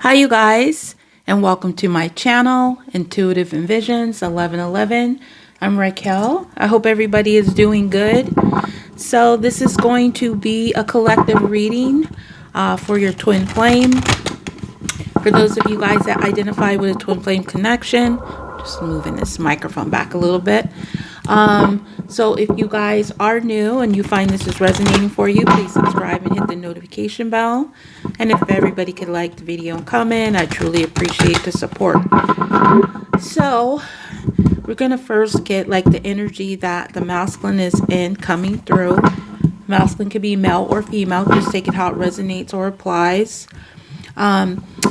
Hi you guys, and welcome to my channel, Intuitive Envisions 1111. I'm Raquel. I hope everybody is doing good. So this is going to be a collective reading for your twin flame. For those of you guys that identify with a twin flame connection, just moving this microphone back a little bit. So if you guys are new and you find this is resonating for you, please subscribe and hit the notification bell. And if everybody could like the video and comment, I truly appreciate the support. So we're going to first get like the energy that the masculine is in coming through. Masculine could be male or female. Just take it how it resonates or applies.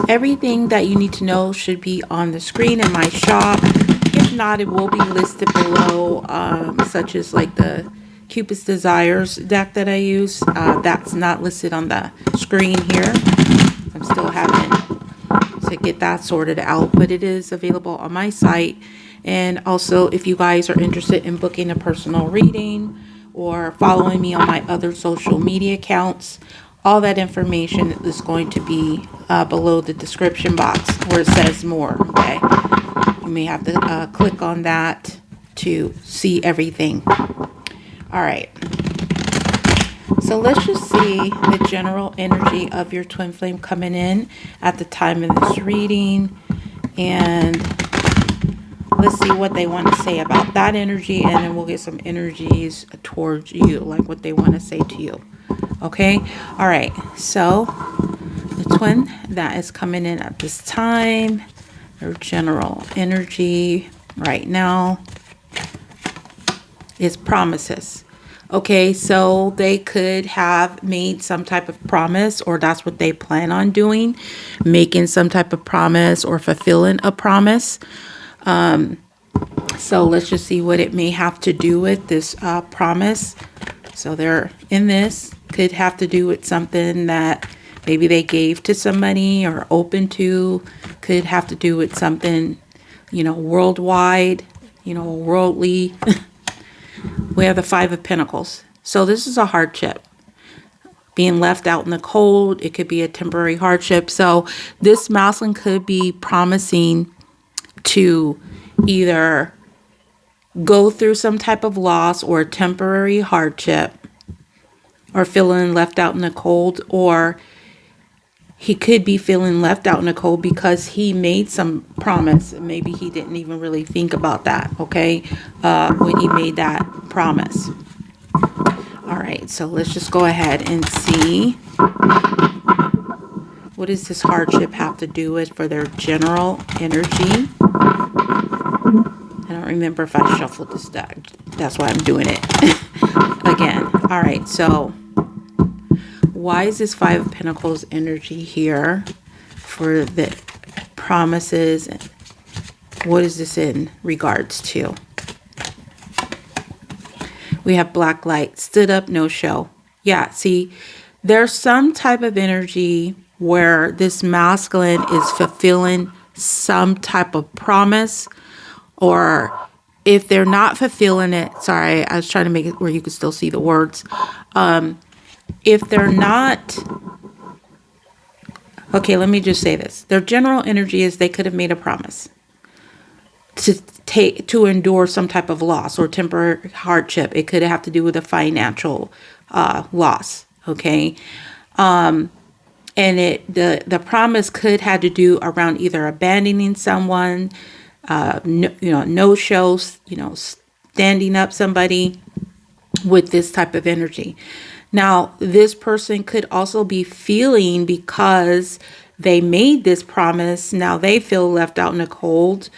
Everything that you need to know should be on the screen in my shop. If not, it will be listed below, such as like the Cupid's Desires deck that I use. That's not listed on the screen here. I'm still having to get that sorted out, but it is available on my site. And also, if you guys are interested in booking a personal reading or following me on my other social media accounts, all that information is going to be below the description box where it says more, okay? You may have to click on that to see everything. All right. So let's just see the general energy of your twin flame coming in at the time of this reading. And let's see what they want to say about that energy. And then we'll get some energies towards you, like what they want to say to you. Okay. All right. So the twin that is coming in at this time, their general energy right now is promises. Okay, so they could have made some type of promise, or that's what they plan on doing, making some type of promise or fulfilling a promise. So let's just see what it may have to do with this promise. So they're in this, could have to do with something that maybe they gave to somebody or open to, could have to do with something, worldwide, worldly. We have the Five of Pentacles. So this is a hardship. Being left out in the cold, it could be a temporary hardship. So this masculine could be promising to either go through some type of loss or temporary hardship, or feeling left out in the cold, or he could be feeling left out in the cold because he made some promise. Maybe he didn't even really think about that, okay, when he made that promise. All right, so let's just go ahead and see. What does this hardship have to do with for their general energy? I don't remember if I shuffled this deck. That's why I'm doing it again. All right, so why is this Five of Pentacles energy here for the promises? What is this in regards to? We have black light, stood up, no show. Yeah, see, there's some type of energy where this masculine is fulfilling some type of promise, or if they're not fulfilling it, sorry, I was trying to make it where you could still see the words. If they're not, okay, let me just say this. Their general energy is they could have made a promise to endure some type of loss or temporary hardship. It could have to do with a financial loss, okay? And the promise could have to do around either abandoning someone, no shows, standing up somebody with this type of energy. Now, this person could also be feeling, because they made this promise, now they feel left out in the cold,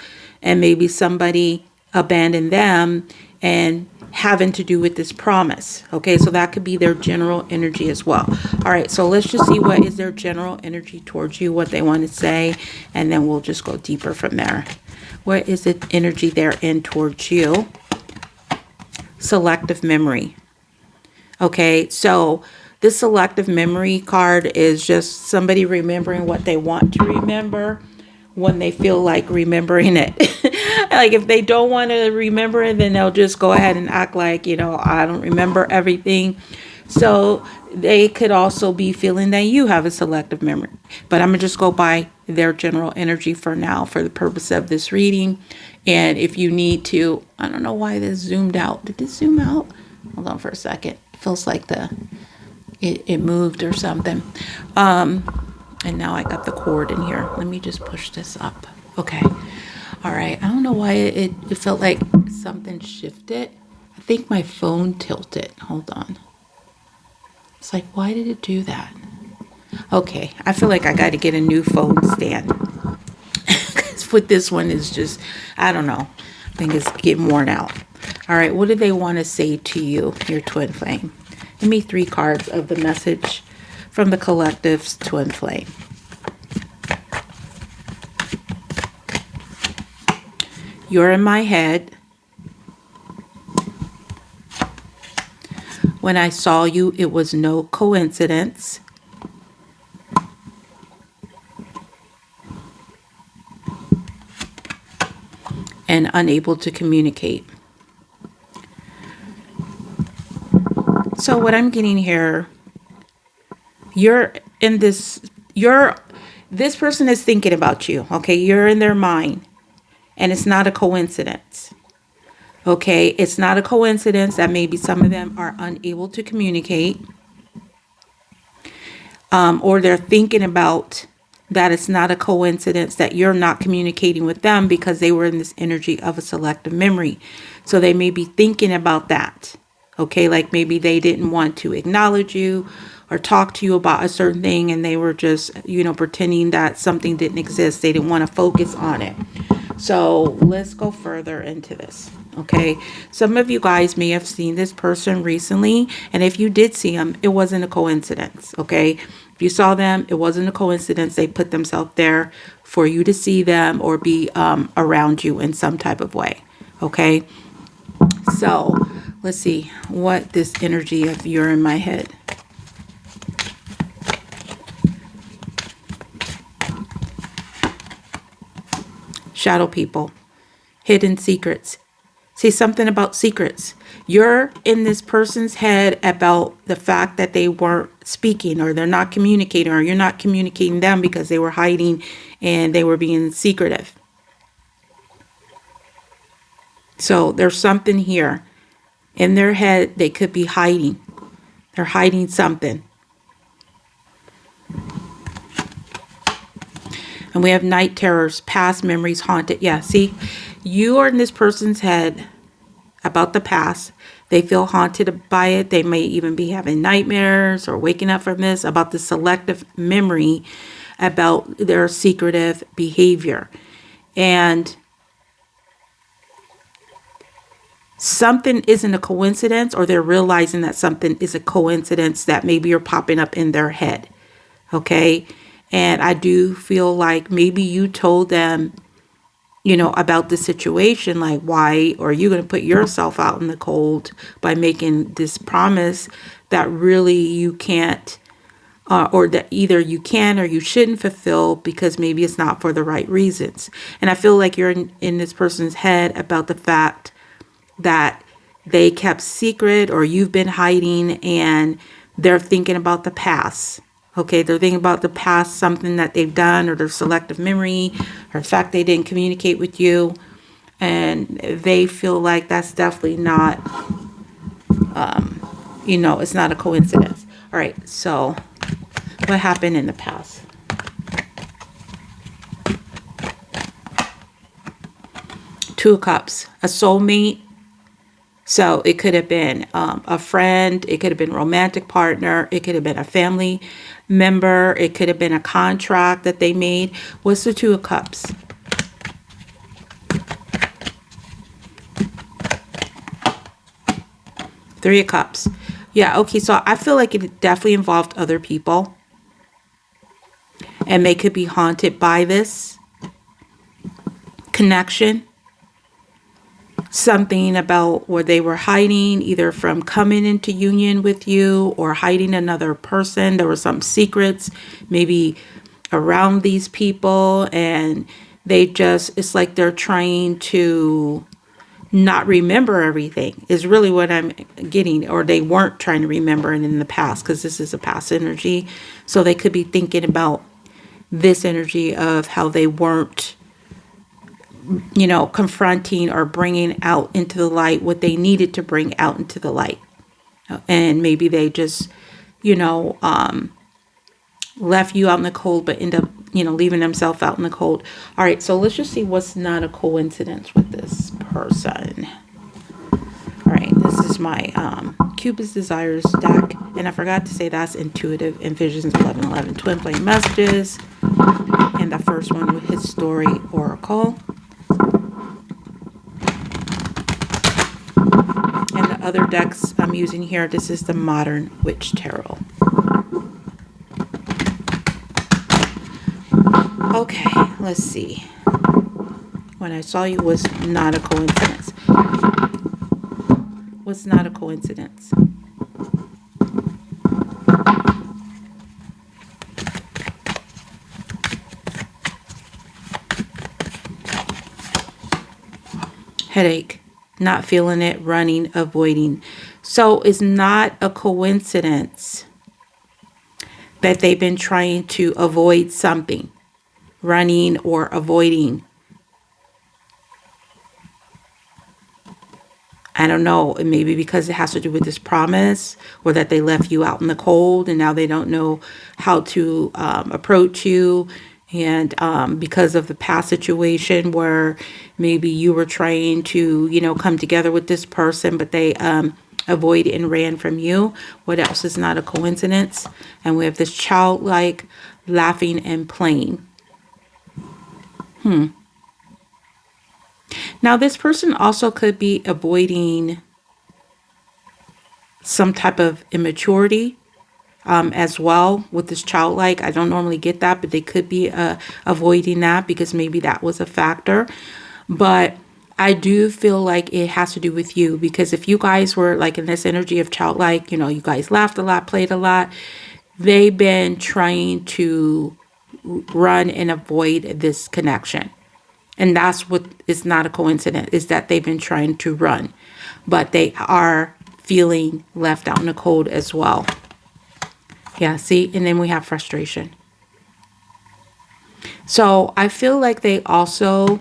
and maybe somebody abandoned them and having to do with this promise. Okay, so that could be their general energy as well. All right, so let's just see what is their general energy towards you, what they want to say, and then we'll just go deeper from there. What is the energy they're in towards you? Selective memory. Okay, so this selective memory card is just somebody remembering what they want to remember when they feel like remembering it. Like if they don't want to remember it, then they'll just go ahead and act like, I don't remember everything. So they could also be feeling that you have a selective memory. But I'm going to just go by their general energy for now for the purpose of this reading. And if you need to, I don't know why this zoomed out. Did this zoom out? Hold on for a second. It feels like it moved or something. And now I got the cord in here. Let me just push this up. Okay. All right. I don't know why it felt like something shifted. I think my phone tilted. Hold on. It's like, why did it do that? Okay. I feel like I got to get a new phone stand. Because with this one is just, I don't know. I think it's getting worn out. All right. What do they want to say to you, your twin flame? Give me 3 cards of the message from the collective's twin flame. You're in my head. When I saw you, it was no coincidence. And unable to communicate. So what I'm getting here, this person is thinking about you, okay? You're in their mind, and it's not a coincidence, okay? It's not a coincidence that maybe some of them are unable to communicate, or they're thinking about that it's not a coincidence that you're not communicating with them because they were in this energy of a selective memory. So they may be thinking about that. Okay, like maybe they didn't want to acknowledge you or talk to you about a certain thing, and they were just, pretending that something didn't exist. They didn't want to focus on it. So let's go further into this. Okay, some of you guys may have seen this person recently, and if you did see them, it wasn't a coincidence. Okay, if you saw them, it wasn't a coincidence. They put themselves there for you to see them or be around you in some type of way. Okay, so let's see what this energy of you're in my head. Shadow people, hidden secrets. See, something about secrets. You're in this person's head about the fact that they weren't speaking, or they're not communicating, or you're not communicating them because they were hiding and they were being secretive. So there's something here. In their head, they could be hiding. They're hiding something. And we have night terrors, past memories haunted. Yeah, see, you are in this person's head about the past. They feel haunted by it. They may even be having nightmares or waking up from this about the selective memory about their secretive behavior. And something isn't a coincidence, or they're realizing that something is a coincidence that maybe you're popping up in their head. Okay. And I do feel like maybe you told them, about the situation, like, why are you going to put yourself out in the cold by making this promise that really you can't, or that either you can or you shouldn't fulfill because maybe it's not for the right reasons. And I feel like you're in this person's head about the fact that they kept secret, or you've been hiding, and they're thinking about the past. Okay, they're thinking about the past, something that they've done, or their selective memory, or the fact they didn't communicate with you. And they feel like that's definitely not, it's not a coincidence. All right, so what happened in the past? Two of Cups, a soulmate. So it could have been a friend, it could have been a romantic partner, it could have been a family member, it could have been a contract that they made. What's the Two of Cups? Three of Cups. Yeah, okay, so I feel like it definitely involved other people. And they could be haunted by this connection. Something about where they were hiding, either from coming into union with you or hiding another person. There were some secrets maybe around these people, and they just, it's like they're trying to not remember everything is really what I'm getting, or they weren't trying to remember it in the past, because this is a past energy. So they could be thinking about this energy of how they weren't, you know, confronting or bringing out into the light what they needed to bring out into the light. And maybe they just, you know, left you out in the cold, but end up, you know, leaving themselves out in the cold. All right, so let's just see what's not a coincidence with this person. All right, this is my Cupid's Desires deck, and I forgot to say that's intuitive and visions 1111 twin flame messages, and the first one with his story oracle, and the other decks I'm using here. This is the Modern Witch Tarot. Okay, let's see. When I saw you was not a coincidence. Was not a coincidence. Headache, not feeling it, running, avoiding. So it's not a coincidence that they've been trying to avoid something, running or avoiding. I don't know, maybe because it has to do with this promise, or that they left you out in the cold and now they don't know how to approach you. And because of the past situation where maybe you were trying to, you know, come together with this person, but they avoided and ran from you. What else is not a coincidence? And we have this childlike, laughing and playing. Now, this person also could be avoiding some type of immaturity as well with this childlike. I don't normally get that, but they could be avoiding that because maybe that was a factor. But I do feel like it has to do with you, because if you guys were like in this energy of childlike, you know, you guys laughed a lot, played a lot, they've been trying to run and avoid this connection. And that's what is not a coincidence, is that they've been trying to run, but they are feeling left out in the cold as well. Yeah, see? And then we have frustration. So I feel like they also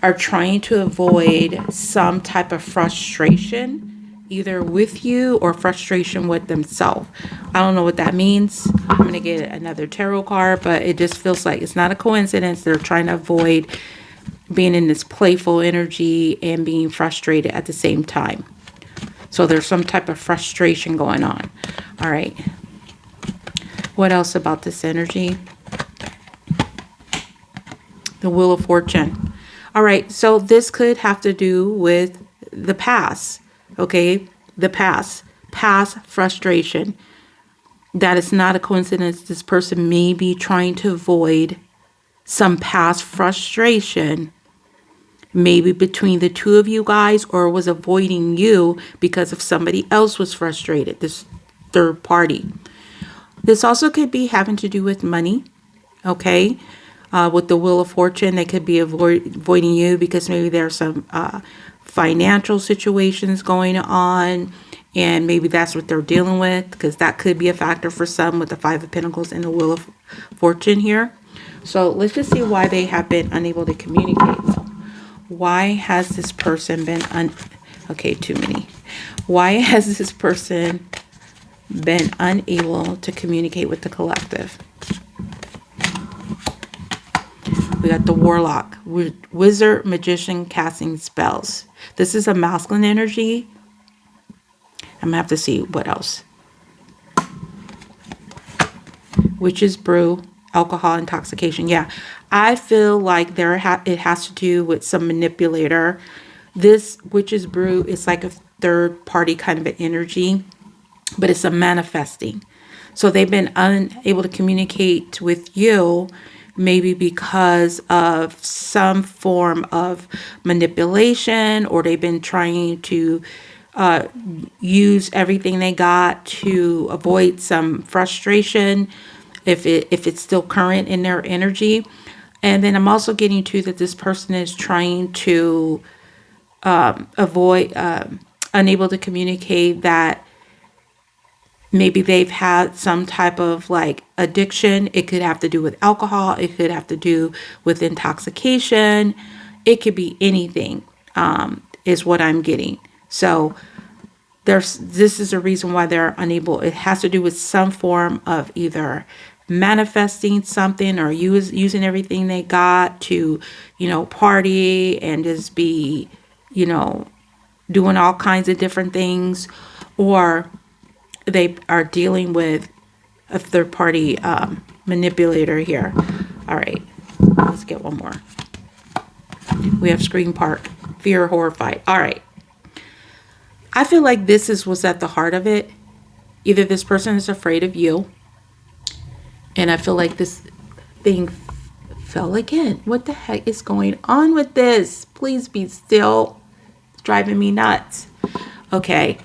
are trying to avoid some type of frustration, either with you or frustration with themselves. I don't know what that means. I'm going to get another tarot card, but it just feels like it's not a coincidence. They're trying to avoid being in this playful energy and being frustrated at the same time. So there's some type of frustration going on. All right. What else about this energy? The Wheel of Fortune. All right. So this could have to do with the past. Okay. The past frustration. That is not a coincidence. This person may be trying to avoid some past frustration, maybe between the two of you guys, or was avoiding you because of somebody else was frustrated, this third party. This also could be having to do with money, okay? With the Wheel of Fortune, they could be avoiding you because maybe there's some financial situations going on, and maybe that's what they're dealing with, because that could be a factor for some with the Five of Pentacles and the Wheel of Fortune here. So let's just see why they have been unable to communicate. Why has this person been okay, too many. Why has this person been unable to communicate with the collective? We got the Warlock, Wizard, Magician, casting spells. This is a masculine energy. I'm gonna have to see what else. Witch's Brew, alcohol intoxication. Yeah, I feel like it has to do with some manipulator. This Witch's Brew is like a third party kind of an energy, but it's a manifesting. So they've been unable to communicate with you, maybe because of some form of manipulation, or they've been trying to use everything they got to avoid some frustration, if it's still current in their energy. And then I'm also getting to that this person is trying to unable to communicate that maybe they've had some type of like addiction. It could have to do with alcohol. It could have to do with intoxication. It could be anything, is what I'm getting. So this is a reason why they're unable. It has to do with some form of either manifesting something or using everything they got to, party and just be, doing all kinds of different things, or they are dealing with a third party manipulator here. All right, let's get one more. We have Scream Park, fear, horrified. All right. I feel like this is what's at the heart of it. Either this person is afraid of you, and I feel like this thing fell again. What the heck is going on with this? Please be still. It's driving me nuts. Okay.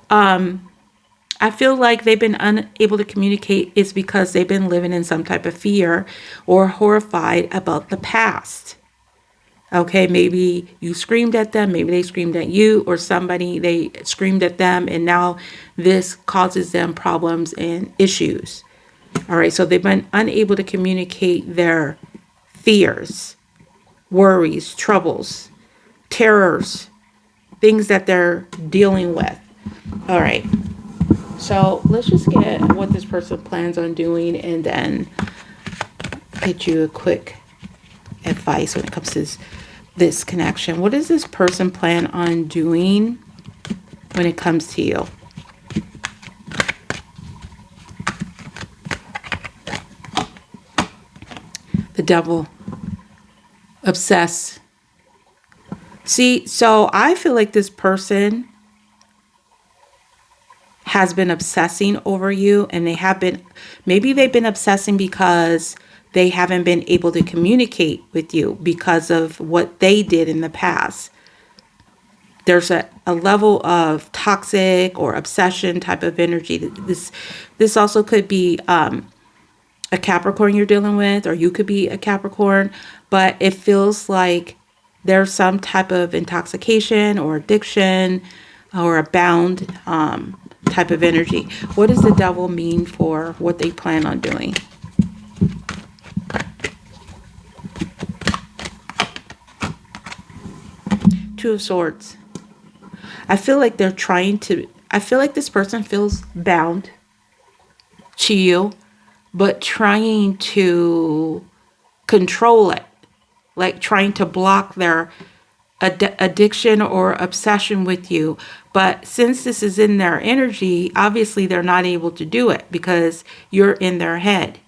I feel like they've been unable to communicate is because they've been living in some type of fear or horrified about the past. Okay, maybe you screamed at them, maybe they screamed at you, or they screamed at them, and now this causes them problems and issues. All right, so they've been unable to communicate their fears, worries, troubles, terrors, things that they're dealing with. All right, so let's just get what this person plans on doing and then get you a quick advice when it comes to this connection. What does this person plan on doing when it comes to you? The devil. Obsessed. See, so I feel like this person has been obsessing over you, and maybe they've been obsessing because they haven't been able to communicate with you because of what they did in the past. There's a level of toxic or obsession type of energy. This also could be a Capricorn you're dealing with, or you could be a Capricorn, but it feels like there's some type of intoxication or addiction or a bound type of energy. What does the devil mean for what they plan on doing? Two of Swords. I feel like I feel like this person feels bound to you, but trying to control it, like trying to block their addiction or obsession with you. But since this is in their energy, obviously they're not able to do it because you're in their head.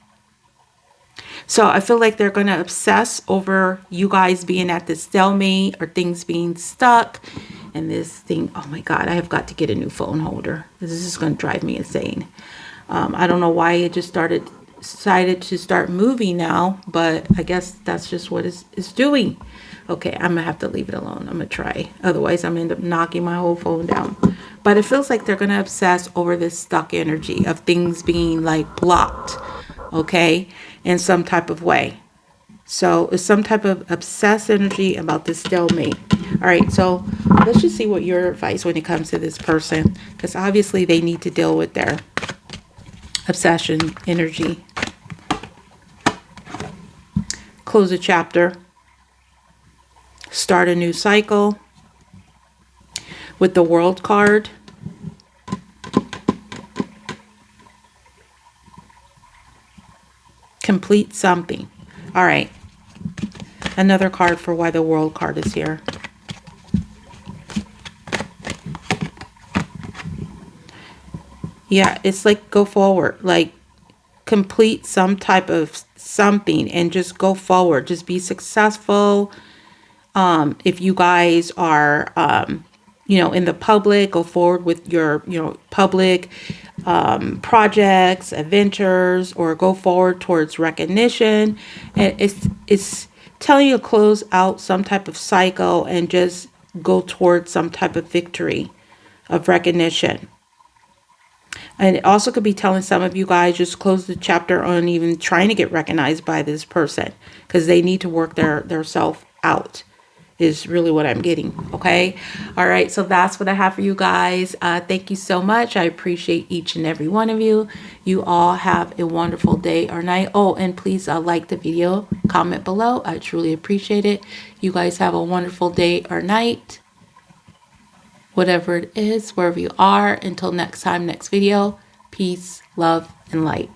So I feel like they're going to obsess over you guys being at this stalemate or things being stuck. And this thing, oh my God, I have got to get a new phone holder. This is going to drive me insane. I don't know why it just decided to start moving now, but I guess that's just what it's doing. Okay, I'm going to have to leave it alone. I'm going to try. Otherwise, I'm going to end up knocking my whole phone down. But it feels like they're going to obsess over this stuck energy of things being like blocked, okay, in some type of way. So it's some type of obsessed energy about this stalemate. All right, so let's just see what your advice when it comes to this person, because obviously they need to deal with their obsession energy. Close a chapter. Start a new cycle. With the World card. Complete something. All right. Another card for why the World card is here. Yeah, it's like go forward. Like complete some type of something and just go forward. Just be successful. If you guys are, in the public, go forward with your, public projects, adventures, or go forward towards recognition. And it's telling you to close out some type of cycle and just go towards some type of victory of recognition. And it also could be telling some of you guys just close the chapter on even trying to get recognized by this person because they need to work their self out. is really what I'm getting. Okay. All right. So that's what I have for you guys. Thank you so much. I appreciate each and every one of you. You all have a wonderful day or night. Oh, and please like the video, comment below. I truly appreciate it. You guys have a wonderful day or night, whatever it is, wherever you are. Until next time, next video. Peace, love, and light.